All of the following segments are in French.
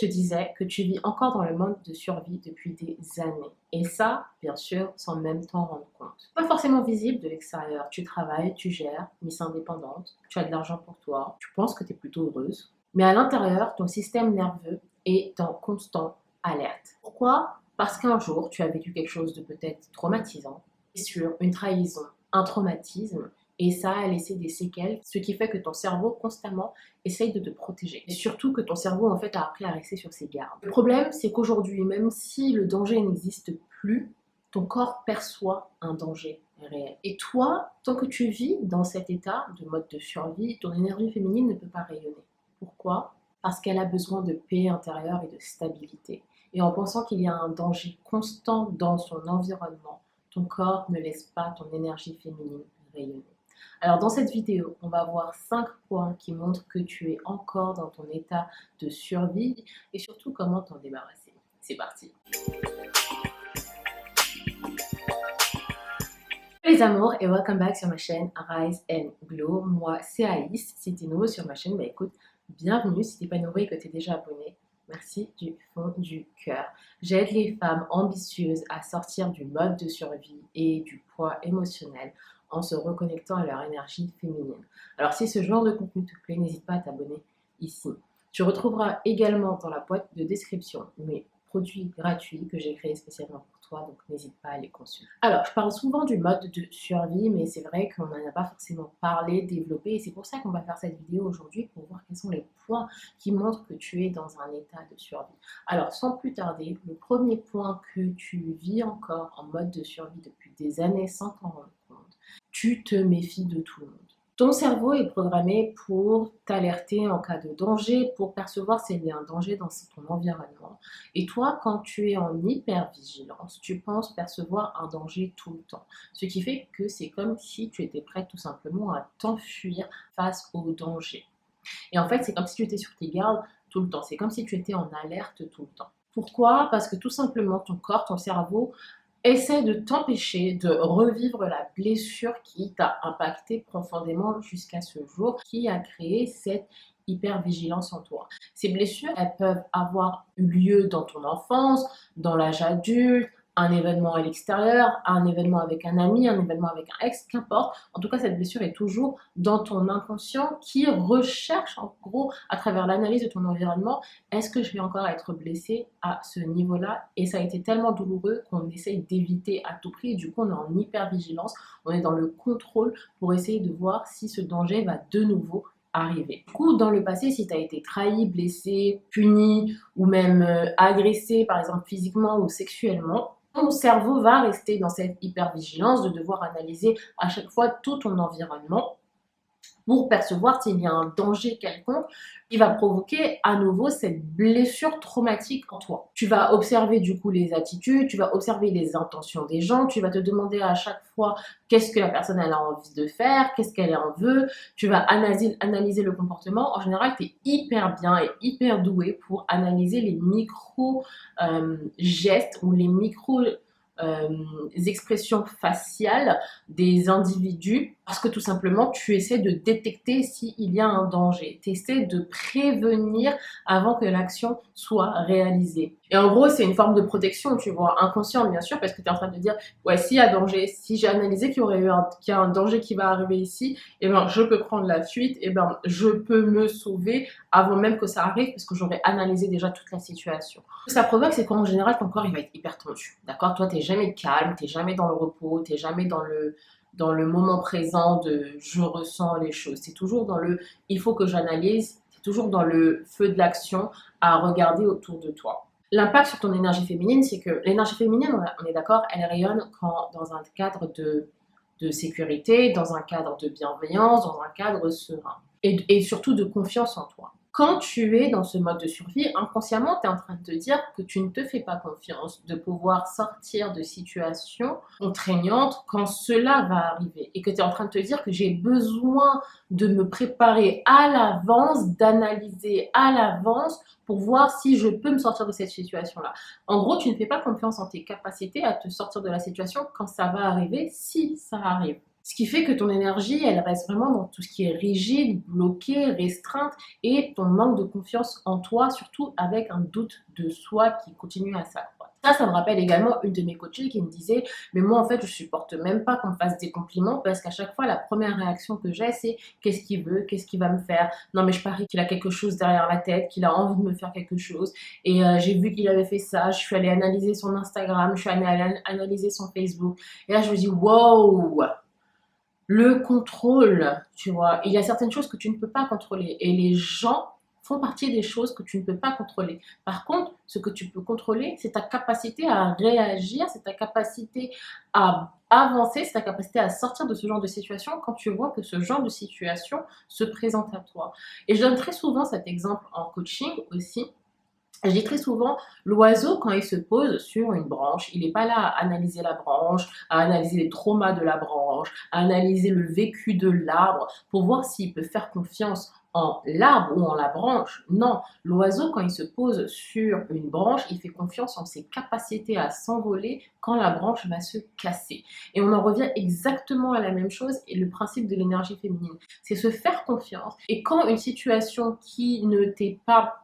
te disais que tu vis encore dans le mode de survie depuis des années. Et ça, bien sûr, sans même t'en rendre compte. Pas forcément visible de l'extérieur. Tu travailles, tu gères, Miss Indépendante, tu as de l'argent pour toi, tu penses que tu es plutôt heureuse. Mais à l'intérieur, ton système nerveux est en constant alerte. Pourquoi? Parce qu'un jour, tu as vécu quelque chose de peut-être traumatisant, sur une trahison, un traumatisme, et ça a laissé des séquelles, ce qui fait que ton cerveau constamment essaye de te protéger. Et surtout que ton cerveau en fait a appris à rester sur ses gardes. Le problème, c'est qu'aujourd'hui, même si le danger n'existe plus, ton corps perçoit un danger réel. Et toi, tant que tu vis dans cet état de mode de survie, ton énergie féminine ne peut pas rayonner. Pourquoi? Parce qu'elle a besoin de paix intérieure et de stabilité. Et en pensant qu'il y a un danger constant dans son environnement, ton corps ne laisse pas ton énergie féminine rayonner. Alors dans cette vidéo, on va voir 5 points qui montrent que tu es encore dans ton état de survie et surtout comment t'en débarrasser. C'est parti! Les amours et welcome back sur ma chaîne Rise and Glow. Moi c'est Aïs. Si tu es nouveau sur ma chaîne, bah écoute, bienvenue. Si tu n'es pas nouveau et que tu es déjà abonné, merci du fond du cœur. J'aide les femmes ambitieuses à sortir du mode de survie et du poids émotionnel en se reconnectant à leur énergie féminine. Alors si ce genre de contenu te plaît, n'hésite pas à t'abonner ici. Tu retrouveras également dans la boîte de description mes produits gratuits que j'ai créés spécialement pour toi, donc n'hésite pas à les consulter. Alors, je parle souvent du mode de survie, mais c'est vrai qu'on n'en a pas forcément parlé, développé, et c'est pour ça qu'on va faire cette vidéo aujourd'hui, pour voir quels sont les points qui montrent que tu es dans un état de survie. Alors, sans plus tarder, le premier point que tu vis encore en mode de survie depuis des années sans t'en rendre compte, tu te méfies de tout le monde. Ton cerveau est programmé pour t'alerter en cas de danger, pour percevoir s'il y a un danger dans ton environnement. Et toi, quand tu es en hypervigilance, tu penses percevoir un danger tout le temps. Ce qui fait que c'est comme si tu étais prête tout simplement à t'enfuir face au danger. Et en fait, c'est comme si tu étais sur tes gardes tout le temps. C'est comme si tu étais en alerte tout le temps. Pourquoi? Parce que tout simplement, ton corps, ton cerveau essaie de t'empêcher de revivre la blessure qui t'a impacté profondément jusqu'à ce jour, qui a créé cette hypervigilance en toi. Ces blessures, elles peuvent avoir eu lieu dans ton enfance, dans l'âge adulte, un événement à l'extérieur, un événement avec un ami, un événement avec un ex, qu'importe. En tout cas, cette blessure est toujours dans ton inconscient qui recherche en gros, à travers l'analyse de ton environnement, est-ce que je vais encore être blessée à ce niveau-là? Et ça a été tellement douloureux qu'on essaye d'éviter à tout prix. Et du coup, on est en hypervigilance, on est dans le contrôle pour essayer de voir si ce danger va de nouveau arriver. Du coup, dans le passé, si tu as été trahi, blessé, puni ou même agressé, par exemple physiquement ou sexuellement, ton cerveau va rester dans cette hypervigilance de devoir analyser à chaque fois tout ton environnement pour percevoir s'il y a un danger quelconque qui va provoquer à nouveau cette blessure traumatique en toi. Tu vas observer du coup les attitudes, tu vas observer les intentions des gens, tu vas te demander à chaque fois qu'est-ce que la personne elle a envie de faire, qu'est-ce qu'elle en veut, tu vas analyser le comportement. En général, tu es hyper bien et hyper doué pour analyser les micro-gestes ou les expressions faciales des individus parce que tout simplement tu essaies de détecter s'il y a un danger, tu essaies de prévenir avant que l'action soit réalisée. Et en gros c'est une forme de protection, tu vois, inconsciente bien sûr, parce que tu es en train de te dire ouais, s'il y a danger, si j'ai analysé qu'il y a un danger qui va arriver ici, et ben je peux prendre la fuite, et ben je peux me sauver avant même que ça arrive parce que j'aurais analysé déjà toute la situation. Ce que ça provoque, c'est qu'en général ton corps il va être hyper tendu, d'accord? Toi t'es jamais calme, t'es jamais dans le repos, t'es jamais dans le moment présent de je ressens les choses. C'est toujours dans le il faut que j'analyse, c'est toujours dans le feu de l'action à regarder autour de toi. L'impact sur ton énergie féminine, c'est que l'énergie féminine, on est d'accord, elle rayonne dans un cadre de sécurité, dans un cadre de bienveillance, dans un cadre serein et surtout de confiance en toi. Quand tu es dans ce mode de survie, inconsciemment, tu es en train de te dire que tu ne te fais pas confiance de pouvoir sortir de situations contraignantes quand cela va arriver. Et que tu es en train de te dire que j'ai besoin de me préparer à l'avance, d'analyser à l'avance pour voir si je peux me sortir de cette situation-là. En gros, tu ne fais pas confiance en tes capacités à te sortir de la situation quand ça va arriver, si ça arrive. Ce qui fait que ton énergie, elle reste vraiment dans tout ce qui est rigide, bloqué, restreinte et ton manque de confiance en toi, surtout avec un doute de soi qui continue à s'accroître. Ça me rappelle également une de mes coachées qui me disait, mais moi en fait je supporte même pas qu'on me fasse des compliments parce qu'à chaque fois la première réaction que j'ai c'est qu'est-ce qu'il veut, qu'est-ce qu'il va me faire, non mais je parie qu'il a quelque chose derrière la tête, qu'il a envie de me faire quelque chose et j'ai vu qu'il avait fait ça, je suis allée analyser son Instagram, je suis allée analyser son Facebook et là je me dis wow, le contrôle, tu vois. Il y a certaines choses que tu ne peux pas contrôler et les gens font partie des choses que tu ne peux pas contrôler. Par contre, ce que tu peux contrôler, c'est ta capacité à réagir, c'est ta capacité à avancer, c'est ta capacité à sortir de ce genre de situation quand tu vois que ce genre de situation se présente à toi. Et je donne très souvent cet exemple en coaching aussi. Je dis très souvent, l'oiseau, quand il se pose sur une branche, il n'est pas là à analyser la branche, à analyser les traumas de la branche, à analyser le vécu de l'arbre pour voir s'il peut faire confiance en l'arbre ou en la branche. Non, l'oiseau, quand il se pose sur une branche, il fait confiance en ses capacités à s'envoler quand la branche va se casser. Et on en revient exactement à la même chose et le principe de l'énergie féminine, c'est se faire confiance. Et quand une situation qui ne t'est pas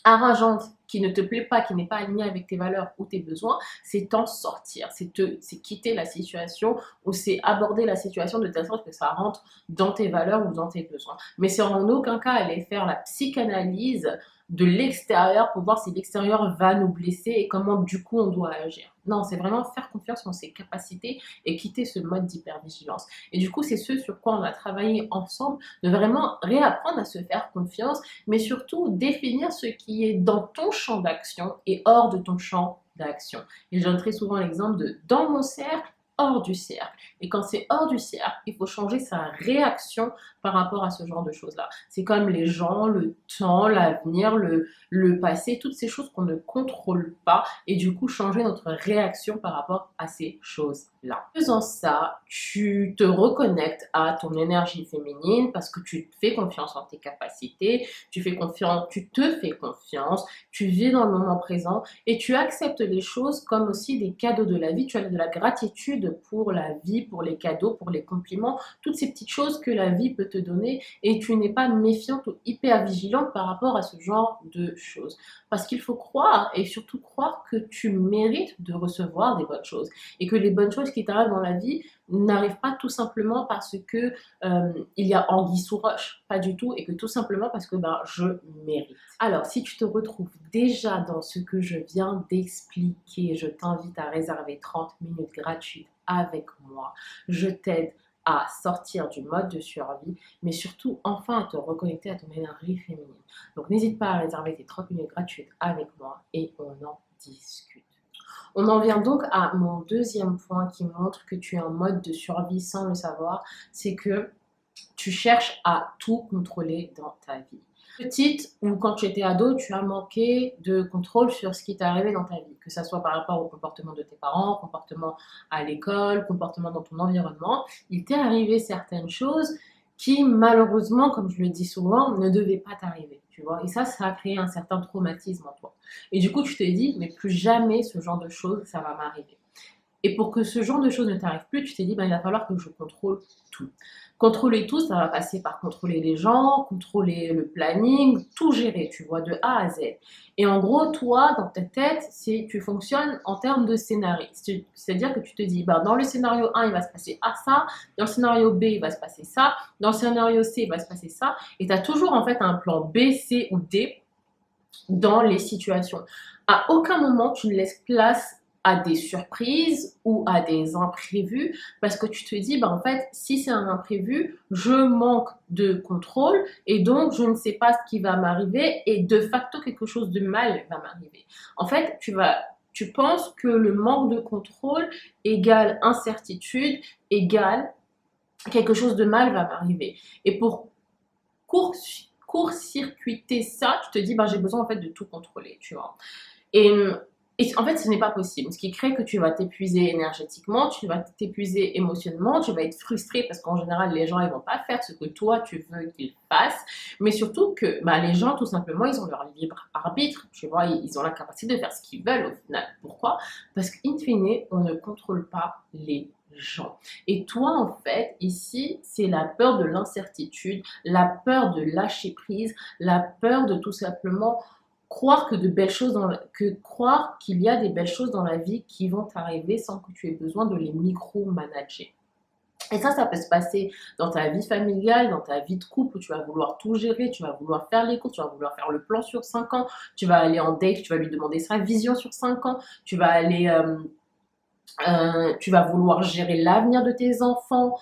arrangeante, qui ne te plaît pas, qui n'est pas alignée avec tes valeurs ou tes besoins, c'est t'en sortir, c'est quitter la situation ou c'est aborder la situation de telle sorte que ça rentre dans tes valeurs ou dans tes besoins. Mais c'est en aucun cas aller faire la psychanalyse de l'extérieur pour voir si l'extérieur va nous blesser et comment du coup on doit agir. Non, c'est vraiment faire confiance en ses capacités et quitter ce mode d'hypervigilance. Et du coup, c'est ce sur quoi on a travaillé ensemble, de vraiment réapprendre à se faire confiance, mais surtout définir ce qui est dans ton champ d'action et hors de ton champ d'action. Et je donne très souvent l'exemple de dans mon cercle, hors du cercle. Et quand c'est hors du cercle, il faut changer sa réaction par rapport à ce genre de choses-là. C'est comme les gens, le temps, l'avenir, le passé, toutes ces choses qu'on ne contrôle pas et du coup changer notre réaction par rapport à ces choses-là. En faisant ça, tu te reconnectes à ton énergie féminine parce que tu fais confiance en tes capacités, tu te fais confiance, tu vis dans le moment présent et tu acceptes les choses comme aussi des cadeaux de la vie. Tu as de la gratitude pour la vie, pour les cadeaux, pour les compliments, toutes ces petites choses que la vie peut te donner et tu n'es pas méfiante ou hyper vigilante par rapport à ce genre de choses. Parce qu'il faut croire et surtout croire que tu mérites de recevoir des bonnes choses et que les bonnes choses qui t'arrivent dans la vie n'arrivent pas tout simplement parce que il y a anguille sous roche, pas du tout, et que tout simplement parce que je mérite. Alors, si tu te retrouves déjà dans ce que je viens d'expliquer, je t'invite à réserver 30 minutes gratuites avec moi. Je t'aide à sortir du mode de survie, mais surtout enfin à te reconnecter à ton énergie féminine. Donc n'hésite pas à réserver tes 30 minutes gratuites avec moi et on en discute. On en vient donc à mon deuxième point qui montre que tu es en mode de survie sans le savoir, c'est que tu cherches à tout contrôler dans ta vie. Petite ou quand tu étais ado, tu as manqué de contrôle sur ce qui t'est arrivé dans ta vie, que ça soit par rapport au comportement de tes parents, comportement à l'école, comportement dans ton environnement. Il t'est arrivé certaines choses qui, malheureusement, comme je le dis souvent, ne devaient pas t'arriver, tu vois. Et ça a créé un certain traumatisme en toi. Et du coup, tu te dis, mais plus jamais ce genre de choses, ça va m'arriver. Et pour que ce genre de choses ne t'arrive plus, tu t'es dit, il va falloir que je contrôle tout. Contrôler tout, ça va passer par contrôler les gens, contrôler le planning, tout gérer, tu vois, de A à Z. Et en gros, toi, dans ta tête, tu fonctionnes en termes de scénario. C'est-à-dire que tu te dis, dans le scénario 1, il va se passer ça, dans le scénario B, il va se passer ça, dans le scénario C, il va se passer ça. Et tu as toujours en fait un plan B, C ou D dans les situations. À aucun moment, tu ne laisses place à des surprises ou à des imprévus parce que tu te dis, en fait, si c'est un imprévu, je manque de contrôle et donc je ne sais pas ce qui va m'arriver et de facto quelque chose de mal va m'arriver. En fait, tu penses que le manque de contrôle égale incertitude, égale quelque chose de mal va m'arriver. Et pour court-circuiter ça, tu te dis, j'ai besoin en fait de tout contrôler, tu vois. Et en fait, ce n'est pas possible. Ce qui crée que tu vas t'épuiser énergétiquement, tu vas t'épuiser émotionnellement, tu vas être frustré parce qu'en général, les gens, ils vont pas faire ce que toi, tu veux qu'ils fassent. Mais surtout que les gens, tout simplement, ils ont leur libre arbitre. Tu vois, ils ont la capacité de faire ce qu'ils veulent au final. Pourquoi? Parce qu'in fine, on ne contrôle pas les gens. Et toi, en fait, ici, c'est la peur de l'incertitude, la peur de lâcher prise, la peur de tout simplement croire que de belles choses croire qu'il y a des belles choses dans la vie qui vont t'arriver sans que tu aies besoin de les micro-manager. Et ça peut se passer dans ta vie familiale, dans ta vie de couple, où tu vas vouloir tout gérer, tu vas vouloir faire les courses, tu vas vouloir faire le plan sur 5 ans, tu vas aller en date, tu vas lui demander sa vision sur 5 ans, tu vas vouloir gérer l'avenir de tes enfants.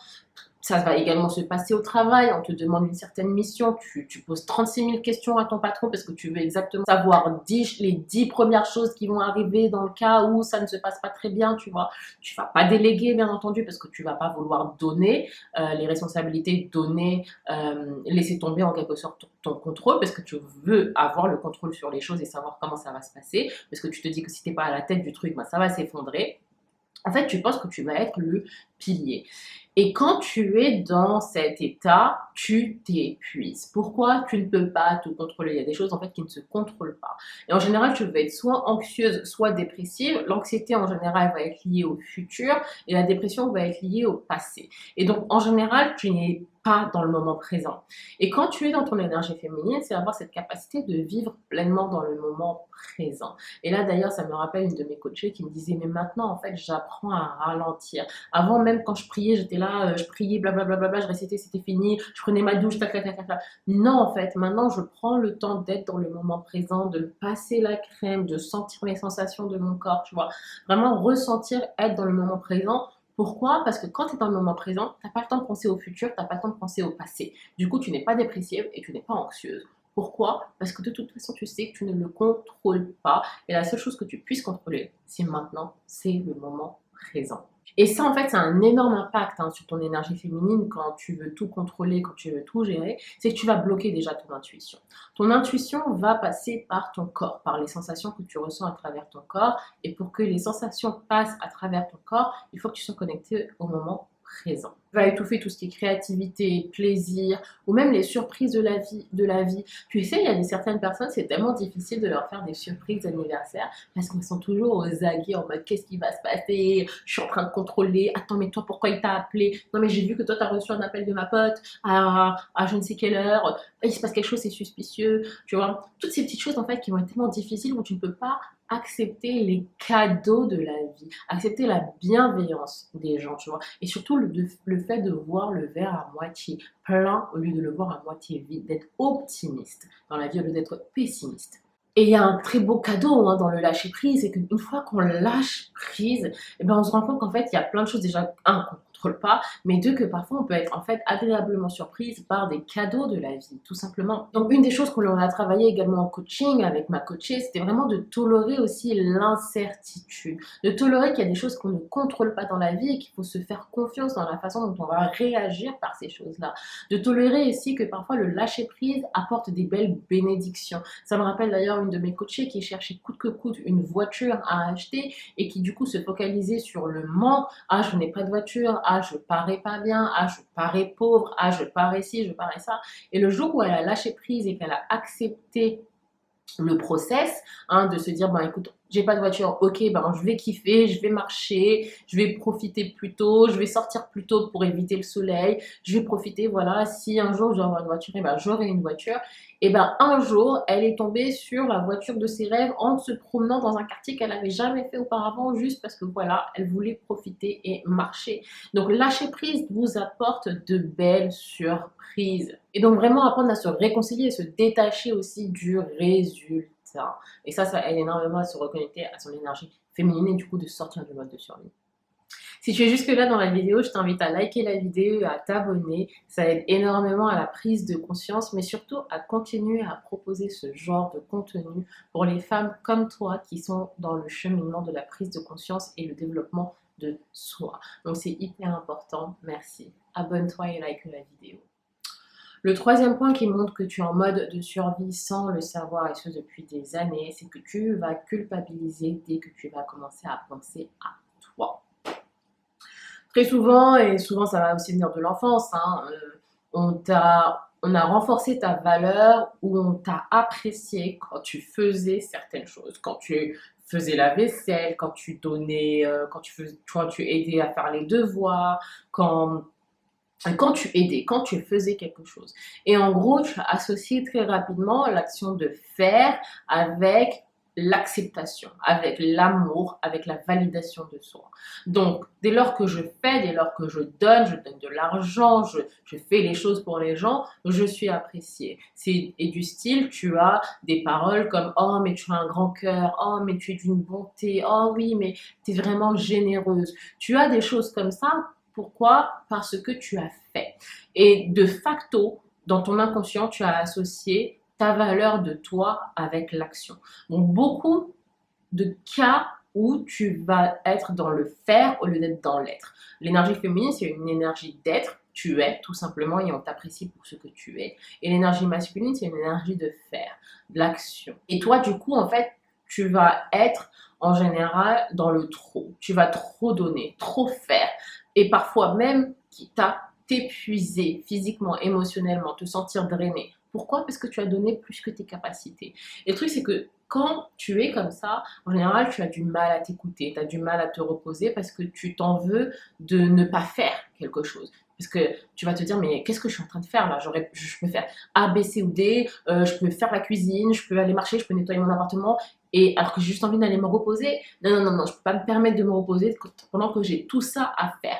Ça va également se passer au travail, on te demande une certaine mission, tu poses 36 000 questions à ton patron parce que tu veux exactement savoir les 10 premières choses qui vont arriver dans le cas où ça ne se passe pas très bien, tu vois. Tu vas pas déléguer, bien entendu, parce que tu vas pas vouloir donner les responsabilités, laisser tomber en quelque sorte ton contrôle, parce que tu veux avoir le contrôle sur les choses et savoir comment ça va se passer, parce que tu te dis que si t'es pas à la tête du truc, ben, ça va s'effondrer. En fait, tu penses que tu vas être le pilier. Et quand tu es dans cet état, tu t'épuises. Pourquoi tu ne peux pas te contrôler? Il y a des choses en fait qui ne se contrôlent pas. Et en général, tu vas être soit anxieuse, soit dépressive. L'anxiété en général va être liée au futur et la dépression va être liée au passé. Et donc en général, tu n'es pas dans le moment présent. Et quand tu es dans ton énergie féminine, c'est avoir cette capacité de vivre pleinement dans le moment présent. Et là d'ailleurs, ça me rappelle une de mes coachées qui me disait, mais maintenant en fait, j'apprends à ralentir. Avant, même quand je priais, j'étais là, je priais, blablabla, je récitais, c'était fini, je prenais ma douche, tac, tac, tac, tac. Non, en fait, maintenant, je prends le temps d'être dans le moment présent, de passer la crème, de sentir les sensations de mon corps, tu vois. Vraiment ressentir, être dans le moment présent. Pourquoi? Parce que quand tu es dans le moment présent, tu n'as pas le temps de penser au futur, tu n'as pas le temps de penser au passé. Du coup, tu n'es pas dépressive et tu n'es pas anxieuse. Pourquoi? Parce que de toute façon, tu sais que tu ne le contrôles pas. Et la seule chose que tu puisses contrôler, c'est maintenant, c'est le moment présent. Et ça, en fait, ça a un énorme impact sur ton énergie féminine quand tu veux tout contrôler, quand tu veux tout gérer. C'est que tu vas bloquer déjà ton intuition. Ton intuition va passer par ton corps, par les sensations que tu ressens à travers ton corps. Et pour que les sensations passent à travers ton corps, il faut que tu sois connecté au moment présent. Va étouffer tout ce qui est créativité, plaisir, ou même les surprises de la vie. Tu sais, il y a certaines personnes, c'est tellement difficile de leur faire des surprises d'anniversaire parce qu'on sont toujours aux aguets en mode qu'est-ce qui va se passer, je suis en train de contrôler, attends mais toi pourquoi il t'a appelé, non mais j'ai vu que toi t'as reçu un appel de ma pote à je ne sais quelle heure, il se passe quelque chose, c'est suspicieux, tu vois. Toutes ces petites choses en fait qui vont être tellement difficiles où tu ne peux pas accepter les cadeaux de la vie, accepter la bienveillance des gens, tu vois, et surtout le fait de voir le verre à moitié plein au lieu de le voir à moitié vide, d'être optimiste dans la vie au lieu d'être pessimiste. Et il y a un très beau cadeau dans le lâcher prise, c'est qu'une fois qu'on lâche prise, eh ben on se rend compte qu'en fait il y a plein de choses déjà, qu'on contrôle pas, mais deux, que parfois on peut être en fait agréablement surprise par des cadeaux de la vie, tout simplement. Donc une des choses que l'on a travaillé également en coaching avec ma coachée, c'était vraiment de tolérer aussi l'incertitude, de tolérer qu'il y a des choses qu'on ne contrôle pas dans la vie et qu'il faut se faire confiance dans la façon dont on va réagir par ces choses-là. De tolérer aussi que parfois le lâcher prise apporte des belles bénédictions. Ça me rappelle d'ailleurs une de mes coachées qui cherchait coûte que coûte une voiture à acheter et qui du coup se focalisait sur le manque. Ah, je n'ai pas de voiture, ah, je parais pas bien, ah, je parais pauvre, ah, je parais ci, je parais ça. Et le jour où elle a lâché prise et qu'elle a accepté le process, de se dire, ben écoute, j'ai pas de voiture, ok, ben je vais kiffer, je vais marcher, je vais profiter plus tôt, je vais sortir plus tôt pour éviter le soleil, je vais profiter, voilà, si un jour je dois avoir une voiture, et ben j'aurai une voiture. Et ben un jour, elle est tombée sur la voiture de ses rêves en se promenant dans un quartier qu'elle n'avait jamais fait auparavant, juste parce que voilà, elle voulait profiter et marcher. Donc lâcher prise vous apporte de belles surprises. Et donc vraiment apprendre à se réconcilier, se détacher aussi du résultat. Et ça aide énormément à se reconnecter à son énergie féminine et du coup de sortir du mode de survie. Si tu es jusque là dans la vidéo, je t'invite à liker la vidéo et à t'abonner. Ça aide énormément à la prise de conscience, mais surtout à continuer à proposer ce genre de contenu pour les femmes comme toi qui sont dans le cheminement de la prise de conscience et le développement de soi. Donc c'est hyper important. Merci. Abonne-toi et like la vidéo. Le troisième point qui montre que tu es en mode de survie sans le savoir, et ce depuis des années, c'est que tu vas culpabiliser dès que tu vas commencer à penser à toi. Très souvent, et souvent ça va aussi venir de l'enfance, on t'a On a renforcé ta valeur ou on t'a apprécié quand tu faisais certaines choses, quand tu faisais la vaisselle, quand tu donnais, quand tu aidais à faire les devoirs, quand tu aidais, quand tu faisais quelque chose. Et en gros, tu as associé très rapidement l'action de faire avec l'acceptation, avec l'amour, avec la validation de soi. Donc, dès lors que je fais, dès lors que je donne de l'argent, je fais les choses pour les gens, je suis appréciée. Et du style, tu as des paroles comme «Oh, mais tu as un grand cœur», «Oh, mais tu es d'une bonté», «Oh oui, mais tu es vraiment généreuse». Tu as des choses comme ça. Pourquoi? Parce que tu as fait. Et de facto, dans ton inconscient, tu as associé ta valeur de toi avec l'action. Donc, beaucoup de cas où tu vas être dans le faire au lieu d'être dans l'être. L'énergie féminine, c'est une énergie d'être. Tu es, tout simplement, et on t'apprécie pour ce que tu es. Et l'énergie masculine, c'est une énergie de faire, de l'action. Et toi, du coup, en fait, tu vas être en général dans le trop. Tu vas trop donner, trop faire. Et parfois même, quitte à t'épuiser physiquement, émotionnellement, te sentir drainé. Pourquoi? Parce que tu as donné plus que tes capacités. Et le truc, c'est que quand tu es comme ça, en général, tu as du mal à t'écouter, tu as du mal à te reposer parce que tu t'en veux de ne pas faire quelque chose. Parce que tu vas te dire, mais qu'est-ce que je suis en train de faire là? Je peux faire A, B, C ou D, je peux faire la cuisine, je peux aller marcher, je peux nettoyer mon appartement, et alors que j'ai juste envie d'aller me reposer. Non, non, non, non, je ne peux pas me permettre de me reposer pendant que j'ai tout ça à faire.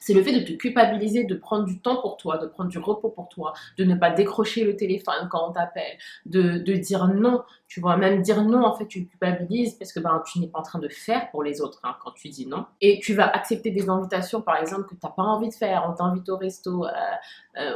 C'est le fait de te culpabiliser, de prendre du temps pour toi, de prendre du repos pour toi, de ne pas décrocher le téléphone quand on t'appelle, de dire non. Tu vois, même dire non, en fait, tu culpabilises parce que ben, tu n'es pas en train de faire pour les autres hein, quand tu dis non. Et tu vas accepter des invitations, par exemple, que tu n'as pas envie de faire. On t'invite au resto.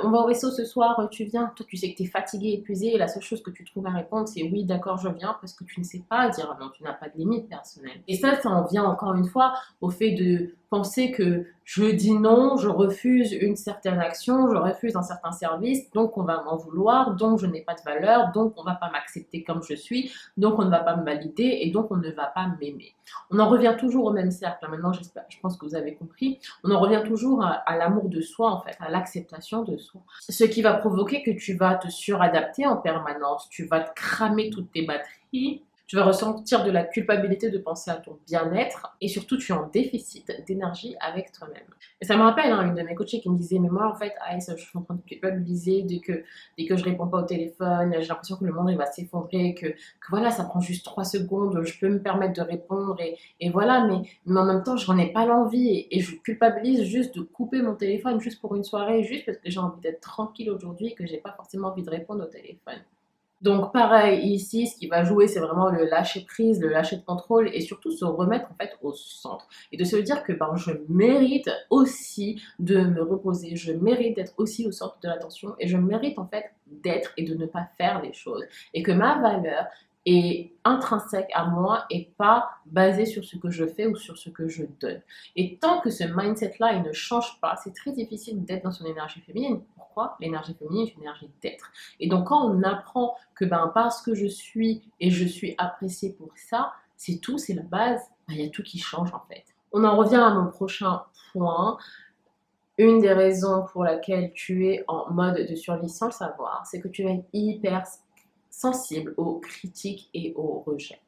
On va au resto ce soir, tu viens. Toi, tu sais que tu es fatigué, épuisé. Et la seule chose que tu trouves à répondre, c'est oui, d'accord, je viens, parce que tu ne sais pas dire non. Tu n'as pas de limite personnelle. Et ça en vient encore une fois au fait de penser que je dis non, je refuse une certaine action, je refuse un certain service, donc on va m'en vouloir, donc je n'ai pas de valeur, donc on ne va pas m'accepter comme je suis, donc on ne va pas me valider et donc on ne va pas m'aimer. On en revient toujours au même cercle. Maintenant, je pense que vous avez compris. On en revient toujours à l'amour de soi, en fait, à l'acceptation de soi. Ce qui va provoquer que tu vas te suradapter en permanence, tu vas te cramer toutes tes batteries. Tu vas ressentir de la culpabilité de penser à ton bien-être et surtout tu es en déficit d'énergie avec toi-même. Et ça me rappelle une de mes coachées qui me disait mais moi en fait Aïs, je suis en train de culpabiliser dès que je réponds pas au téléphone, j'ai l'impression que le monde il va s'effondrer, que voilà ça prend juste 3 secondes, je peux me permettre de répondre et voilà mais en même temps j'en ai pas l'envie et je culpabilise juste de couper mon téléphone juste pour une soirée, juste parce que j'ai envie d'être tranquille aujourd'hui et que j'ai pas forcément envie de répondre au téléphone. Donc pareil, ici, ce qui va jouer, c'est vraiment le lâcher prise, le lâcher de contrôle et surtout se remettre en fait au centre et de se dire que ben, je mérite aussi de me reposer, je mérite d'être aussi au centre de l'attention et je mérite en fait d'être et de ne pas faire les choses et que ma valeur est intrinsèque à moi et pas basée sur ce que je fais ou sur ce que je donne. Et tant que ce mindset-là, il ne change pas, c'est très difficile d'être dans son énergie féminine. Pourquoi? L'énergie féminine est une énergie d'être. Et donc quand on apprend que ben, parce que je suis et je suis appréciée pour ça, c'est tout, c'est la base, ben, y a tout qui change en fait. On en revient à mon prochain point. Une des raisons pour laquelle tu es en mode de survie sans le savoir, c'est que tu es hyper sensible aux critiques et aux rejets.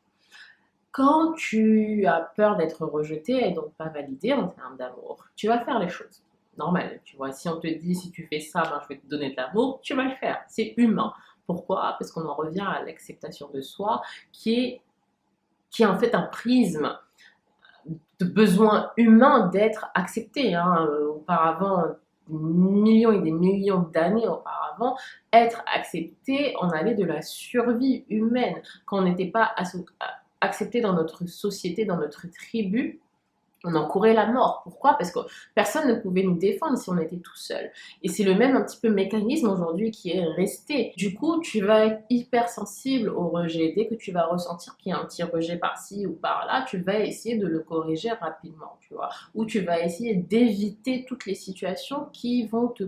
Quand tu as peur d'être rejeté et donc pas validé en termes d'amour, tu vas faire les choses. Normal, tu vois, si on te dit si tu fais ça, ben, je vais te donner de l'amour, tu vas le faire, c'est humain. Pourquoi? Parce qu'on en revient à l'acceptation de soi qui est en fait un prisme de besoin humain d'être accepté. Hein. Auparavant, millions et des millions d'années auparavant, être accepté, on allait de la survie humaine. Quand on n'était pas accepté dans notre société, dans notre tribu, on encourait la mort. Pourquoi? Parce que personne ne pouvait nous défendre si on était tout seul. Et c'est le même un petit peu mécanisme aujourd'hui qui est resté. Du coup, tu vas être hyper sensible au rejet. Dès que tu vas ressentir qu'il y a un petit rejet par-ci ou par-là, tu vas essayer de le corriger rapidement, tu vois. Ou tu vas essayer d'éviter toutes les situations qui vont te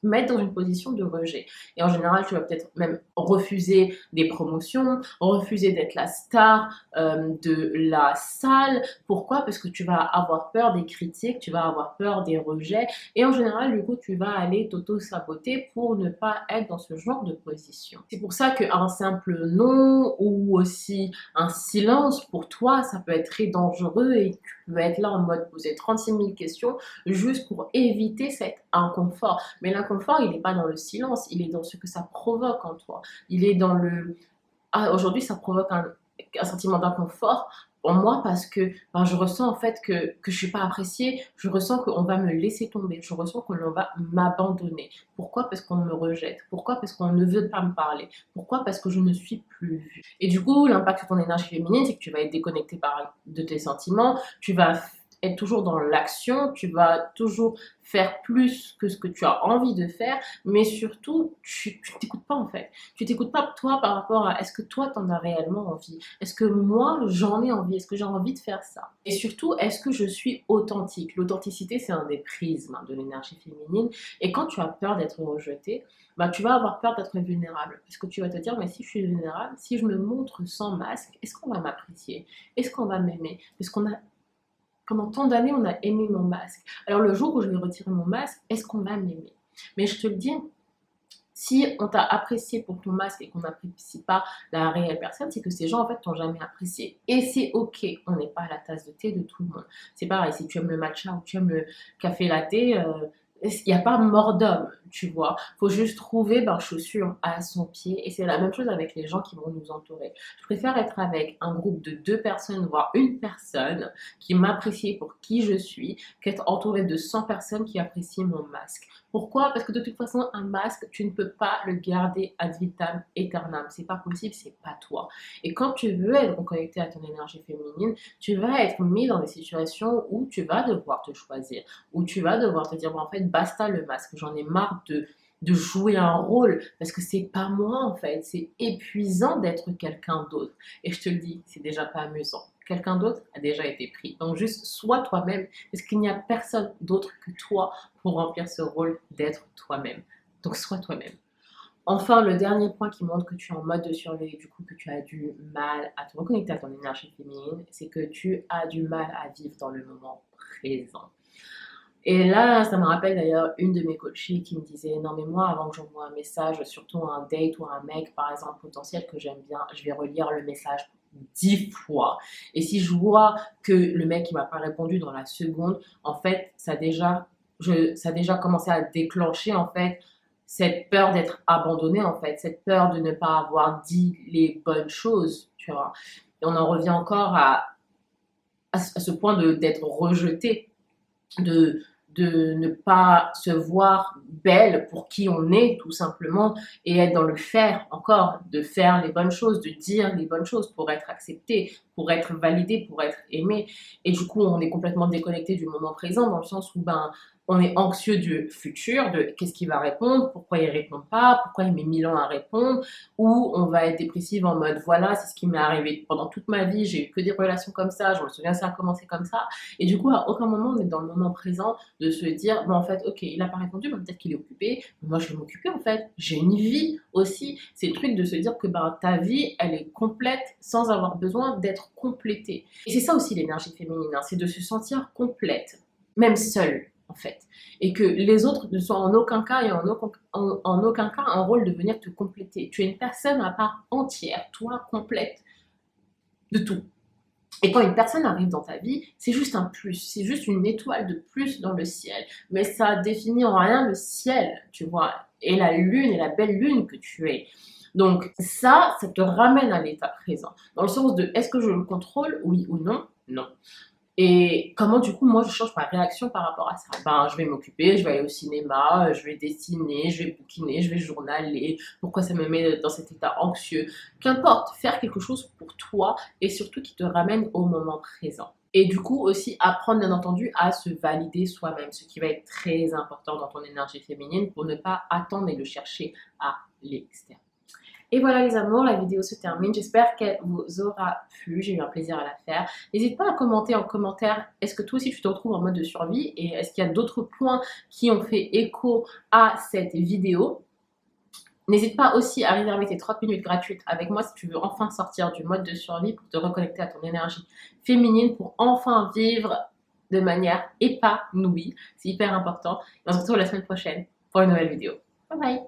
mettre dans une position de rejet. Et en général, tu vas peut-être même refuser des promotions, refuser d'être la star de la salle. Pourquoi? Parce que tu vas avoir peur des critiques, tu vas avoir peur des rejets. Et en général, du coup, tu vas aller t'auto-saboter pour ne pas être dans ce genre de position. C'est pour ça qu'un simple non ou aussi un silence, pour toi, ça peut être très dangereux et tu peux être là en mode poser 36 000 questions juste pour éviter cet inconfort. Mais l'inconfort, il n'est pas dans le silence, il est dans ce que ça provoque en toi. Il est dans le ah, aujourd'hui, ça provoque un sentiment d'inconfort en moi parce que ben, je ressens en fait que je suis pas appréciée, je ressens qu'on va me laisser tomber, je ressens qu'on va m'abandonner. Pourquoi? Parce qu'on me rejette. Pourquoi? Parce qu'on ne veut pas me parler. Pourquoi? Parce que je ne suis plus vue. Et du coup, l'impact sur ton énergie féminine, c'est que tu vas être déconnecté de tes sentiments, tu vas être toujours dans l'action, tu vas toujours faire plus que ce que tu as envie de faire, mais surtout, tu t'écoutes pas en fait. Tu t'écoutes pas toi par rapport à est-ce que toi t'en as réellement envie? Est-ce que moi j'en ai envie? Est-ce que j'ai envie de faire ça? Et surtout, est-ce que je suis authentique? L'authenticité, c'est un des prismes de l'énergie féminine. Et quand tu as peur d'être rejeté, bah, tu vas avoir peur d'être vulnérable. Parce que tu vas te dire, mais si je suis vulnérable, si je me montre sans masque, est-ce qu'on va m'apprécier? Est-ce qu'on va m'aimer? Parce qu'on a pendant tant d'années, on a aimé mon masque. Alors le jour où je vais retirer mon masque, est-ce qu'on va m'aimer? Mais je te le dis, si on t'a apprécié pour ton masque et qu'on n'apprécie pas la réelle personne, c'est que ces gens en fait t'ont jamais apprécié. Et c'est ok, on n'est pas à la tasse de thé de tout le monde. C'est pareil, si tu aimes le matcha ou tu aimes le café latte, il n'y a pas mort d'homme, tu vois. Faut juste trouver ben, chaussure à son pied. Et c'est la même chose avec les gens qui vont nous entourer. Je préfère être avec un groupe de 2 personnes, voire une personne qui m'apprécie pour qui je suis, qu'être entouré de 100 personnes qui apprécient mon masque. Pourquoi? Parce que de toute façon, un masque, tu ne peux pas le garder ad vitam aeternam. C'est pas possible, c'est pas toi. Et quand tu veux être connecté à ton énergie féminine, tu vas être mis dans des situations où tu vas devoir te choisir, où tu vas devoir te dire, bon, en fait, basta le masque, j'en ai marre de jouer un rôle parce que c'est pas moi en fait, c'est épuisant d'être quelqu'un d'autre. Et je te le dis, c'est déjà pas amusant. Quelqu'un d'autre a déjà été pris. Donc juste sois toi-même parce qu'il n'y a personne d'autre que toi pour remplir ce rôle d'être toi-même. Donc sois toi-même. Enfin, le dernier point qui montre que tu es en mode de survie et du coup que tu as du mal à te reconnecter à ton énergie féminine, c'est que tu as du mal à vivre dans le moment présent. Et là, ça me rappelle d'ailleurs une de mes coachées qui me disait, non mais moi, avant que j'envoie un message, surtout à un date ou à un mec, par exemple, potentiel que j'aime bien, je vais relire le message 10 fois. Et si je vois que le mec il m'a pas répondu dans la seconde, en fait, ça a déjà commencé à déclencher en fait cette peur d'être abandonné en fait, cette peur de ne pas avoir dit les bonnes choses, tu vois. Et on en revient encore à ce point d'être rejeté, de, de ne pas se voir belle pour qui on est tout simplement et être dans le faire encore, de faire les bonnes choses, de dire les bonnes choses pour être accepté, pour être validé, pour être aimé. Et du coup, on est complètement déconnecté du moment présent dans le sens où ben, on est anxieux du futur, de qu'est-ce qu'il va répondre, pourquoi il répond pas, pourquoi il met 1000 ans à répondre, ou on va être dépressive en mode voilà, c'est ce qui m'est arrivé pendant toute ma vie, j'ai eu que des relations comme ça, je me souviens ça a commencé comme ça, et du coup à aucun moment on est dans le moment présent de se dire bon en fait ok il a pas répondu, mais peut-être qu'il est occupé, mais moi je vais m'occuper en fait, j'ai une vie aussi, c'est le truc de se dire que ben, ta vie elle est complète sans avoir besoin d'être complétée. Et c'est ça aussi l'énergie féminine, hein, c'est de se sentir complète, même seule en fait, et que les autres ne soient en aucun cas et en aucun cas un rôle de venir te compléter. Tu es une personne à part entière, toi complète de tout. Et quand une personne arrive dans ta vie, c'est juste un plus, c'est juste une étoile de plus dans le ciel. Mais ça définit en rien le ciel, tu vois, et la lune et la belle lune que tu es. Donc ça te ramène à l'état présent. Dans le sens de est-ce que je le contrôle, oui ou non? Non. Et comment du coup moi je change ma réaction par rapport à ça? Ben je vais m'occuper, je vais aller au cinéma, je vais dessiner, je vais bouquiner, je vais journaler. Pourquoi ça me met dans cet état anxieux? Qu'importe, faire quelque chose pour toi et surtout qui te ramène au moment présent. Et du coup aussi apprendre bien entendu à se valider soi-même, ce qui va être très important dans ton énergie féminine pour ne pas attendre et le chercher à l'extérieur. Et voilà les amours, la vidéo se termine. J'espère qu'elle vous aura plu. J'ai eu un plaisir à la faire. N'hésite pas à commenter en commentaire, est-ce que toi aussi tu te retrouves en mode de survie et est-ce qu'il y a d'autres points qui ont fait écho à cette vidéo. N'hésite pas aussi à réserver tes 30 minutes gratuites avec moi si tu veux enfin sortir du mode de survie pour te reconnecter à ton énergie féminine, pour enfin vivre de manière épanouie. C'est hyper important. Et on se retrouve la semaine prochaine pour une nouvelle vidéo. Bye bye!